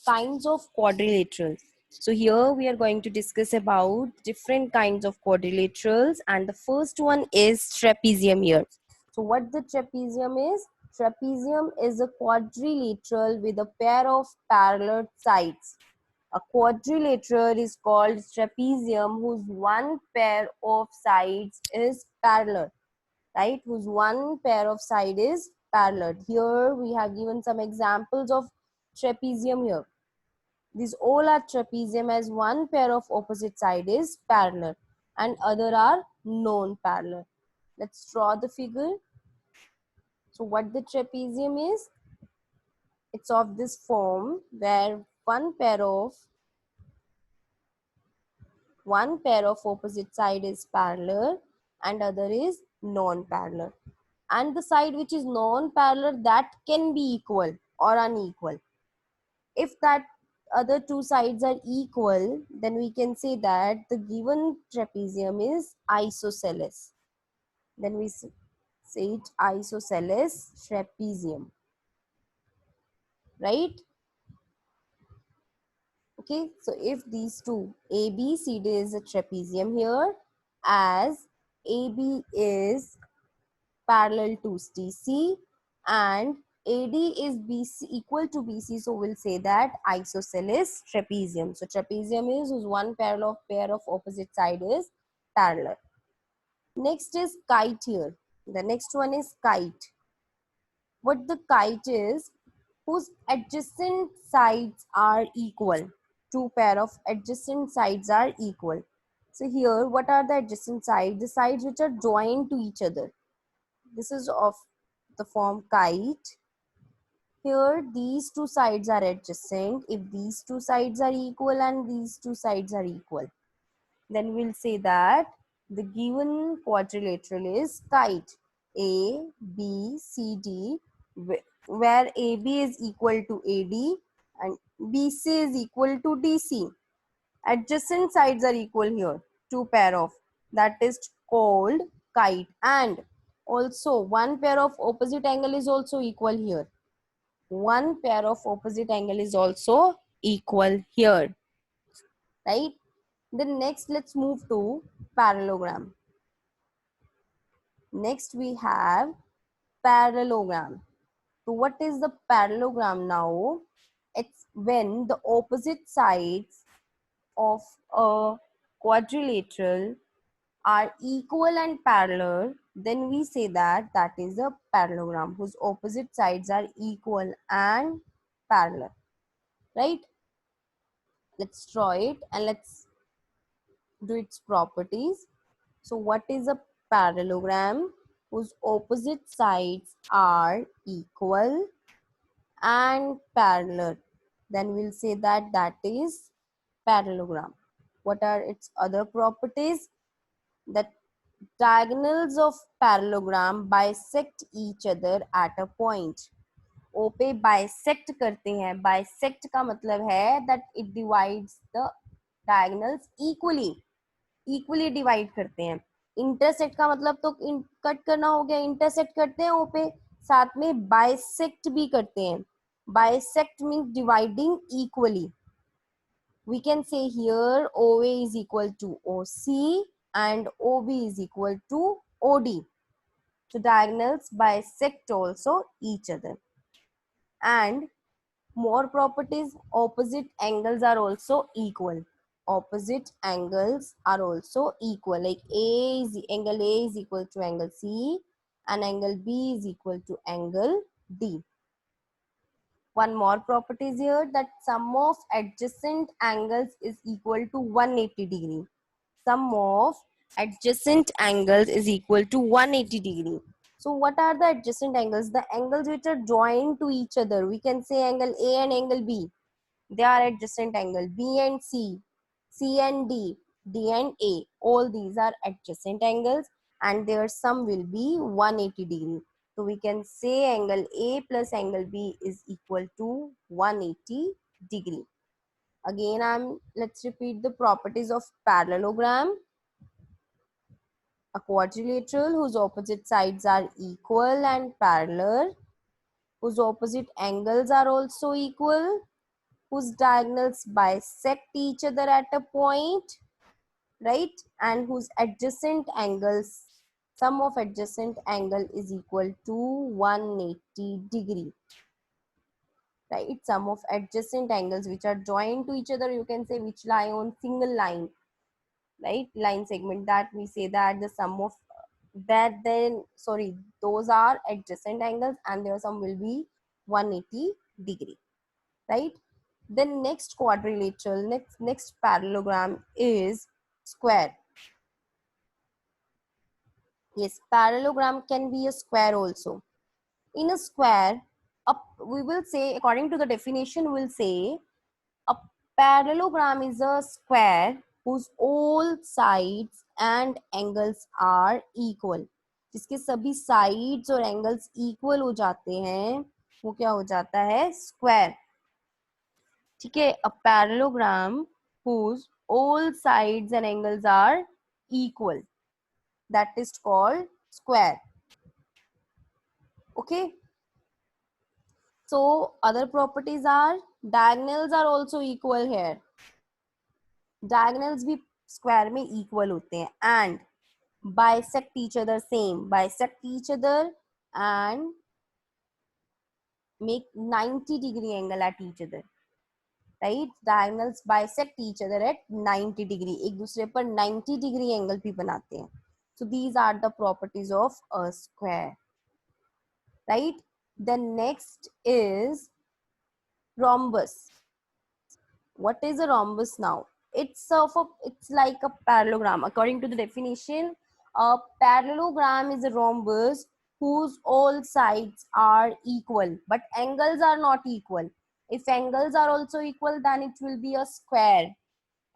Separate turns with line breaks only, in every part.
kinds of quadrilaterals. So here we are going to discuss about different kinds of quadrilaterals, and the first one is trapezium here. So what the trapezium is? Trapezium is a quadrilateral with a pair of parallel sides. A quadrilateral is called trapezium whose one pair of sides is parallel, right? Whose one pair of side is parallel. Here we have given some examples of trapezium here. These all are trapezium as one pair of opposite side is parallel and other are non-parallel. Let's draw the figure. So what the trapezium is? It's of this form where one pair of opposite side is parallel and other is non-parallel. And the side which is non-parallel, that can be equal or unequal. If that other two sides are equal, then we can say that the given trapezium is isosceles. Then we say it isosceles trapezium, right? Okay, so if these two ABCD is a trapezium here, as AB is parallel to DC and AD is BC equal to BC, so we'll say that isosceles trapezium. So trapezium is whose one pair of opposite side is parallel. Next is kite here. The next one is kite. What the kite is, whose adjacent sides are equal. Two pair of adjacent sides are equal. So here, what are the adjacent sides? The sides which are joined to each other. This is of the form kite. Here these two sides are adjacent. If these two sides are equal and these two sides are equal, then we'll say that the given quadrilateral is kite. A, B, C, D, where AB is equal to AD and BC is equal to DC. Adjacent sides are equal here, two pair of, that is called kite. And also one pair of opposite angle is also equal here. One pair of opposite angle is also equal here, right? Then next let's move to parallelogram. Next we have parallelogram. So what is the parallelogram now? It's when the opposite sides of a quadrilateral are equal and parallel, then we say that that is a parallelogram whose opposite sides are equal and parallel, right? Let's draw it and let's do its properties. So what is a parallelogram? Whose opposite sides are equal and parallel. Then we'll say that that is parallelogram. What are its other properties? That diagonals of parallelogram bisect each other at a point. O पे bisect करते हैं. Bisect का मतलब है that it divides the diagonals equally divide करते हैं. Intersect का मतलब तो कट करना हो गया. Intersect करते हैं O पे, साथ में bisect भी करते हैं. Bisect means dividing equally. We can say here OA is equal to OC and OB is equal to OD. So diagonals bisect also each other. And more properties, opposite angles are also equal. Opposite angles are also equal. Like angle A is equal to angle C and angle B is equal to angle D. One more property is here, that sum of adjacent angles is equal to 180 degree. Sum of adjacent angles is equal to 180 degree. So what are the adjacent angles? The angles which are joined to each other. We can say angle A and angle B. They are adjacent angle. B and C, C and D, D and A. All these are adjacent angles and their sum will be 180 degree. So we can say angle A plus angle B is equal to 180 degree. Again, let's repeat the properties of parallelogram. A quadrilateral whose opposite sides are equal and parallel, whose opposite angles are also equal, whose diagonals bisect each other at a point, right? And whose adjacent angles, sum of adjacent angle is equal to 180 degree, right? Sum of adjacent angles which are joined to each other, you can say, which lie on single line, right? Line segment, that we say that the sum of that, then sorry, those are adjacent angles and their sum will be 180 degree, right? Then next quadrilateral, next parallelogram is square. Yes, parallelogram can be a square also. In a square, we will say, according to the definition, we'll say a parallelogram is a square whose all sides and angles are equal. जिसके सभी sides और angles equal हो जाते हैं, वो क्या हो जाता है? Square. ठीक है? A parallelogram whose all sides and angles are equal, that is called square. Okay. So other properties are diagonals are also equal here. Diagonals भी square में equal होते हैं and bisect each other, same, bisect each other and make 90 degree angle at each other, right? Diagonals bisect each other at 90 degree, एक दूसरे पर 90 degree angle भी बनाते हैं. So these are the properties of a square, right? Then next is rhombus. What is a rhombus now? It's like a parallelogram. According to the definition, a parallelogram is a rhombus whose all sides are equal, but angles are not equal. If angles are also equal, then it will be a square.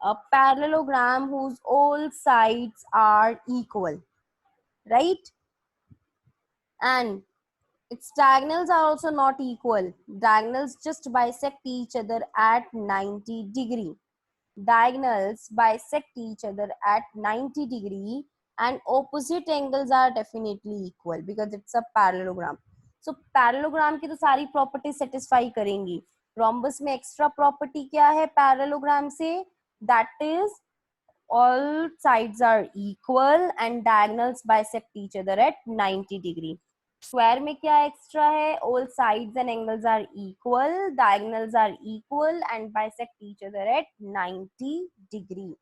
A parallelogram whose all sides are equal, right? And its diagonals are also not equal. Diagonals just bisect each other at 90 degree. Diagonals bisect each other at 90 degree and opposite angles are definitely equal because it's a parallelogram. So parallelogram की तो सारी property satisfy करेंगी. Rhombus में extra property क्या है parallelogram से? That is all sides are equal and diagonals bisect each other at 90 degree. Square में क्या extra है? All sides and angles are equal, diagonals are equal and bisect each other at 90 degree.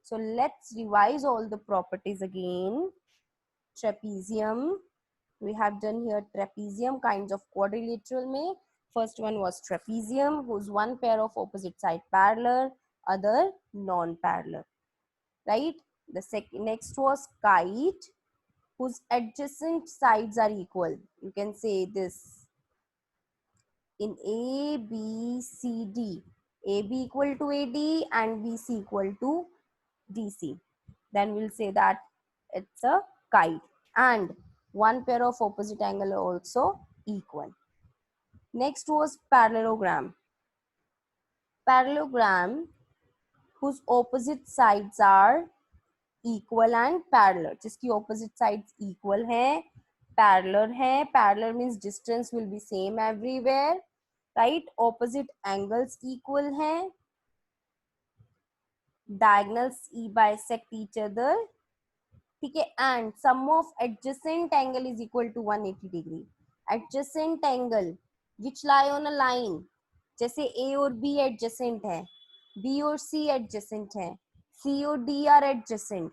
So let's revise all the properties again. Trapezium, we have done here trapezium, kinds of quadrilateral में. First one was trapezium, whose one pair of opposite side parallel, other non-parallel, right? The next was kite, whose adjacent sides are equal. You can say this in A, B, C, D. AB equal to AD and BC equal to DC. Then we'll say that it's a kite. And one pair of opposite angle are also equal. Next was parallelogram. Parallelogram whose opposite sides are equal and parallel. जिसकी opposite sides equal है, parallel है. Parallel means distance will be same everywhere, right? Opposite angles equal है. Diagonals bisect each other. ठीक है, and sum of adjacent angle is equal to 180 degree. Adjacent angle which lie on a line, जैसे A और B adjacent है, B और C adjacent है, C और D are adjacent,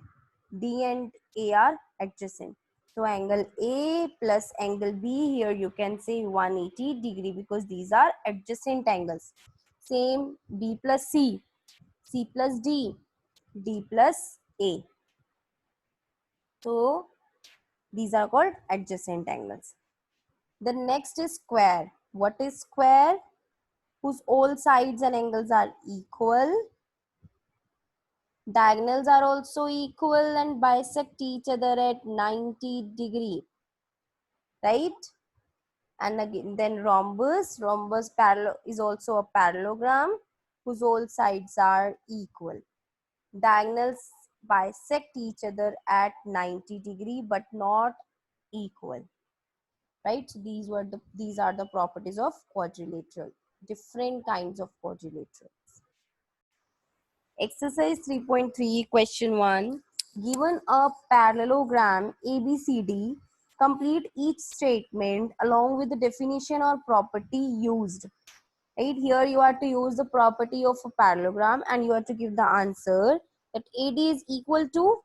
D and A are adjacent. So angle A plus angle B, here you can say 180 degree because these are adjacent angles. Same B plus C, C plus D, D plus A. So these are called adjacent angles. The next is square. What is square? Whose all sides and angles are equal. Diagonals are also equal and bisect each other at 90 degree, right? And again, then rhombus. Rhombus is also a parallelogram whose all sides are equal. Diagonals bisect each other at 90 degree but not equal, right? So these are the properties of quadrilateral. different kinds of quadrilaterals. Exercise 3.3, question 1. Given a parallelogram ABCD, complete each statement along with the definition or property used. Right here, you are to use the property of a parallelogram and you are to give the answer that AD is equal to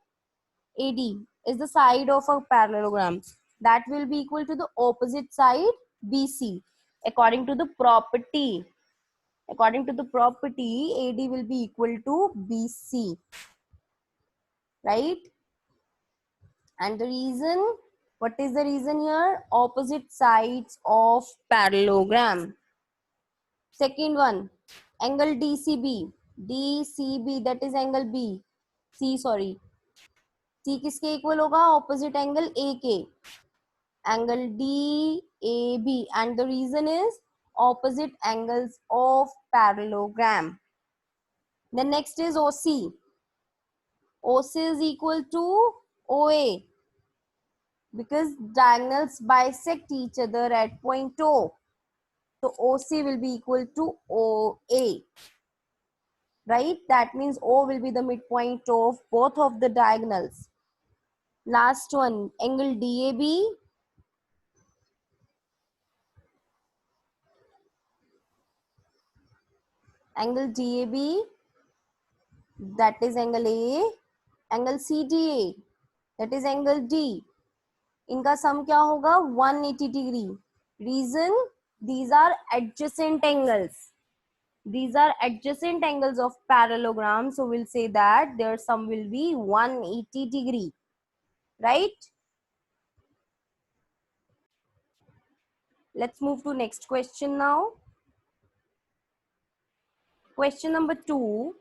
AD is the side of a parallelogram that will be equal to the opposite side BC according to the property. According to the property, AD will be equal to BC, right? And the reason, what is the reason here? Opposite sides of parallelogram. Second one, angle DCB. DCB, that is angle B. C, sorry. C किसके equal होगा? Opposite angle A के. Angle DAB, and the reason is opposite angles of parallelogram. The next is OC. OC is equal to OA because diagonals bisect each other at point O. So OC will be equal to OA. Right? That means O will be the midpoint of both of the diagonals. Last one, angle DAB. Angle DAB, that is angle A. Angle CDA, that is angle D. इनका सम क्या होगा? 180 degree. Reason, these are adjacent angles. These are adjacent angles of parallelogram. So we'll say that their sum will be 180 degree. Right? Let's move to next question now. Question number 2.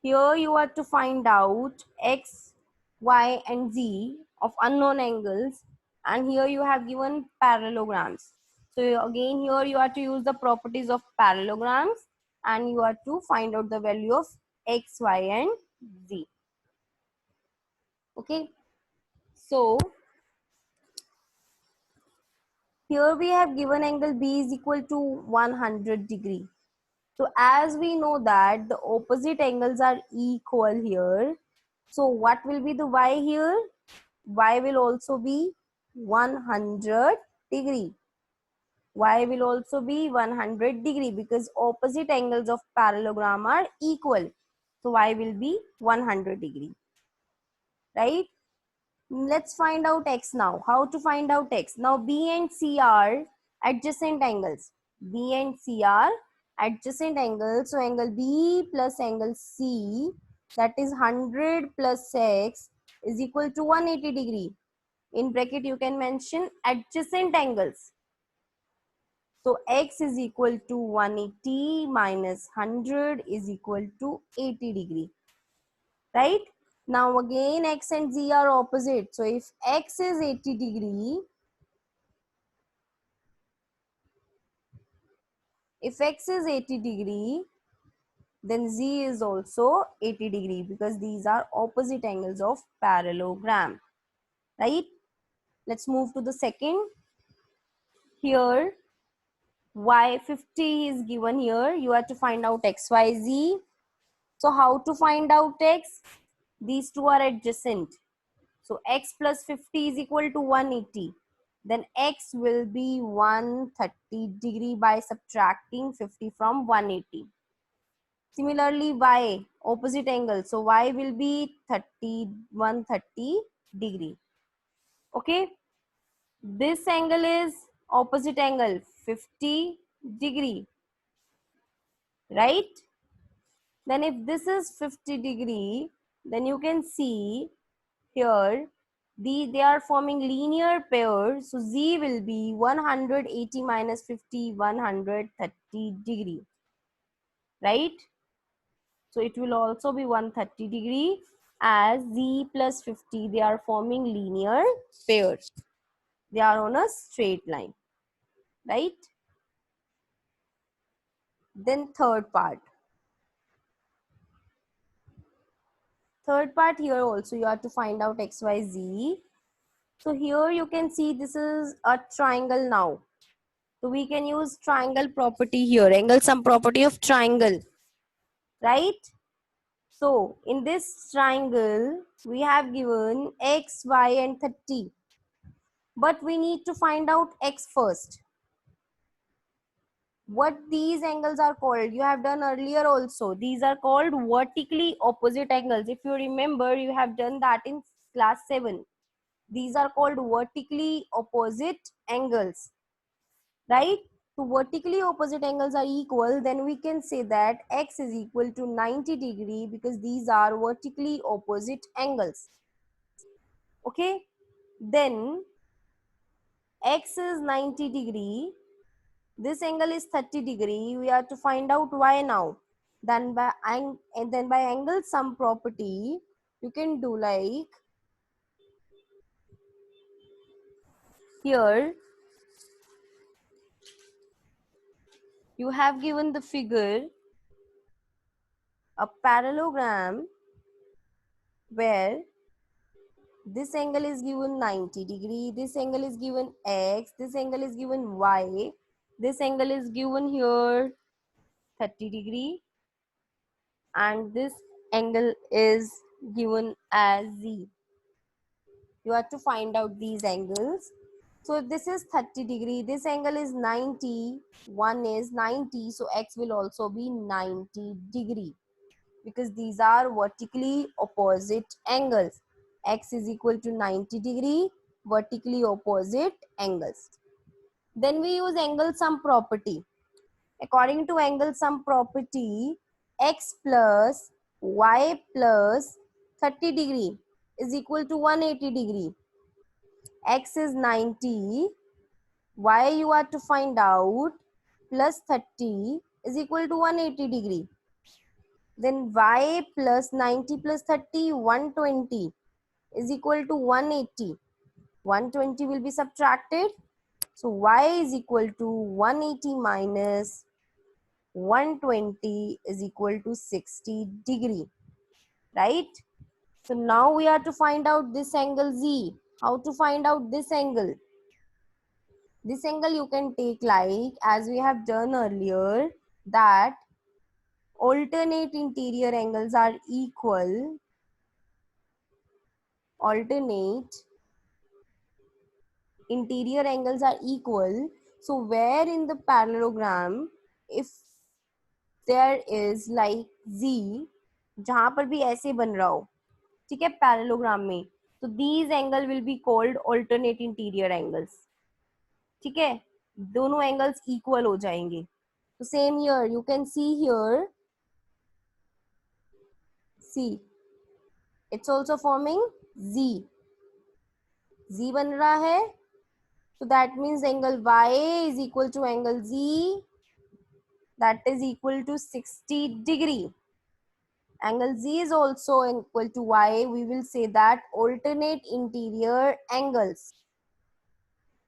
Here you are to find out x, y and z of unknown angles, and here you have given parallelograms. So again here you are to use the properties of parallelograms and you are to find out the value of x, y and z. Okay. So here we have given angle B is equal to 100 degree. So as we know that the opposite angles are equal here, so what will be the y here? Y will also be 100 degree. Y will also be 100 degree because opposite angles of parallelogram are equal. So y will be 100 degree, right? Let's find out x now. How to find out x? Now B and C are adjacent angles. B and C are adjacent angles. So angle B plus angle C, that is 100 plus x, is equal to 180 degree. In bracket you can mention adjacent angles. So x is equal to 180 minus 100 is equal to 80 degree. Right? Now again x and z are opposite. So if x is 80 degree, then z is also 80 degree because these are opposite angles of parallelogram. Right? Let's move to the second. Here y50 is given here. You have to find out x, y, z. So how to find out x? These two are adjacent. So x plus 50 is equal to 180. Then x will be 130 degree by subtracting 50 from 180. Similarly, y, opposite angle. So y will be 130 degree. Okay. This angle is opposite angle, 50 degree. Right? Then if this is 50 degree, then you can see here they are forming linear pairs. So z will be 180 minus 50, 130 degree. Right? So it will also be 130 degree as z plus 50, they are forming linear pairs. They are on a straight line. Right? Then third part. Third part here also you have to find out x, y, z. So here you can see this is a triangle now. So we can use triangle property here, angle sum property of triangle, right? So in this triangle, we have given x, y and 30. But we need to find out x first. What these angles are called, you have done earlier also. These are called vertically opposite angles. If you remember, you have done that in class 7. These are called vertically opposite angles, right? So vertically opposite angles are equal, then we can say that x is equal to 90 degree because these are vertically opposite angles. Okay, then x is 90 degree, this angle is 30 degree. We have to find out y now. Then by angle sum property, you can do like here you have given the figure a parallelogram where this angle is given 90 degree, this angle is given x, this angle is given y, this angle is given here 30 degree, and this angle is given as z. You have to find out these angles. So this is 30 degree, this angle is 90, one is 90, so x will also be 90 degree because these are vertically opposite angles. X is equal to 90 degree, vertically opposite angles. Then we use angle sum property. According to angle sum property, x plus y plus 30 degree is equal to 180 degree. X is 90, y you are to find out, plus 30 is equal to 180 degree. Then y plus 90 plus 30, 120 is equal to 180. 120 will be subtracted. So y is equal to 180 minus 120 is equal to 60 degree, right? So now we have to find out this angle z. How to find out this angle? This angle you can take like as we have done earlier, that alternate interior angles are equal. Alternate interior angles are equal. So where in the parallelogram, if there is like z, जहां पर भी ऐसे बन रहा हो, ठीक है, parallelogram में, तो these angle will be called alternate interior angles. ठीक है, दोनों एंगल्स इक्वल हो जाएंगे. तो same here you can see here, see it's also forming z. z बन रहा है, so that means angle y is equal to angle z, that is equal to 60 degree. Angle z is also equal to y. We will say that alternate interior angles.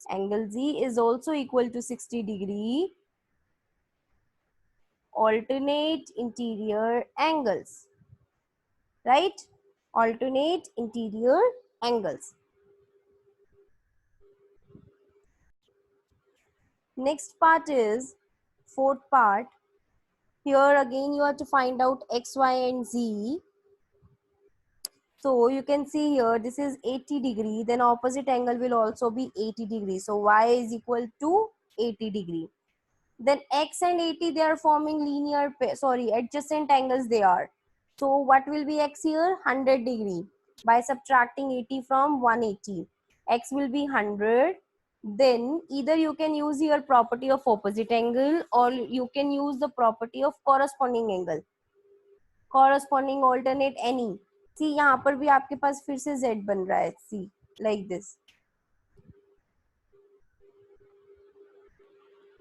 Angle z is also equal to 60 degree. Alternate interior angles, right? Alternate interior angles. Next part is fourth part. Here again you have to find out x, y and z. So you can see here this is 80 degree, then opposite angle will also be 80 degree. So y is equal to 80 degree. Then x and 80, they are forming linear, adjacent angles they are. So what will be x here? 100 degree. By subtracting 80 from 180, x will be 100. Then either you can use your property of opposite angle or you can use the property of corresponding angle. Corresponding alternate any. सी यहाँ पर भी आपके पास फिर से z बन रहा है, सी like this,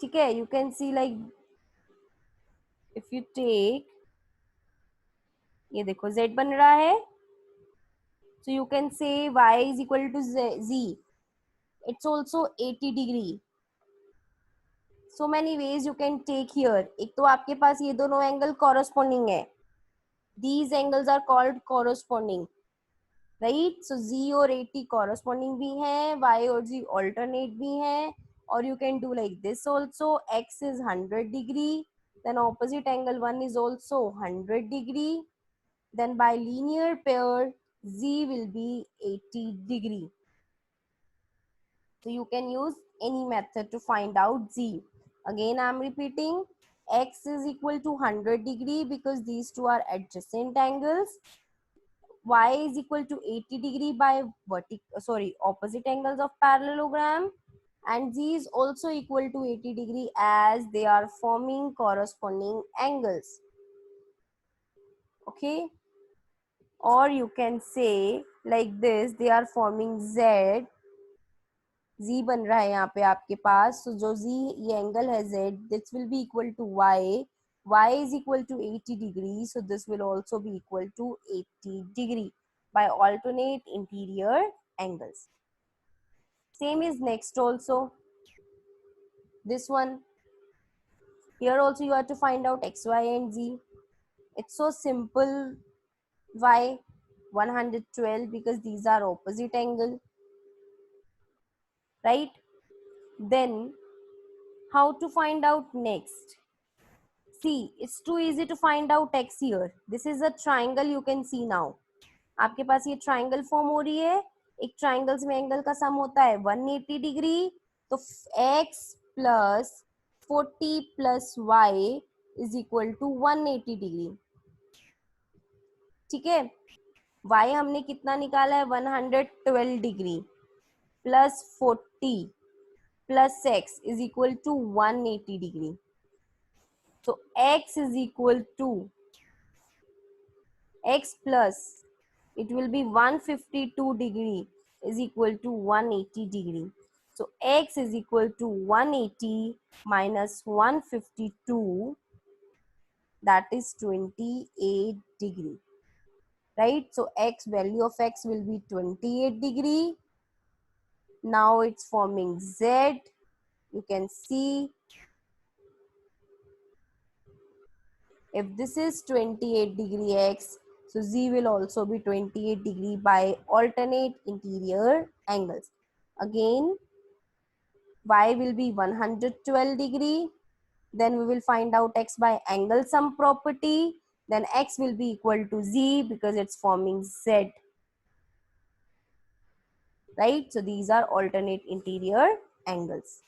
ठीक है. You can see like if you take, ये देखो z बन रहा है, so you can say y is equal to z. It's also 80 degree. So many ways you can take here. एक तो आपके पास ये दोनों एंगल corresponding है, these angles are called corresponding, right? So z और 80 corresponding भी हैं, y और z alternate भी हैं, or you can do like this also. X is 100 degree, then opposite angle 1 is also 100 degree, then by linear pair z will be 80 degree. So you can use any method to find out z. Again I am repeating, x is equal to 100 degree because these two are adjacent angles. Y is equal to 80 degree by opposite angles of parallelogram, and z is also equal to 80 degree as they are forming corresponding angles. Okay, or you can say like this, they are forming z, z बन रहा है यहाँ पे आपके पास, so जो z ये angle है z, this will be equal to y is equal to 80 degree, so this will also be equal to 80 degree by alternate interior angles. Same is next also, this one. Here also you have to find out x, y and z. It's so simple. Why 112? Because these are opposite angle, right? Then how to find out next? See, it's too easy to find out x here. This is a triangle, you can see now. आपके पास ये triangle form हो रही है, एक triangles में angle का सम होता है 180 डिग्री, तो x plus 40 plus y is equal to 180 degree. ठीक है, y हमने कितना निकाला है 112 degree plus 40 plus x is equal to 180 degree. So x is equal to x plus, it will be 152 degree is equal to 180 degree. So x is equal to 180 minus 152, that is 28 degree, right? So x, value of x will be 28 degree. Now it's forming z. You can see if this is 28 degree x, so z will also be 28 degree by alternate interior angles. Again, y will be 112 degree. Then we will find out x by angle sum property. Then x will be equal to z because it's forming z. Right? So these are alternate interior angles.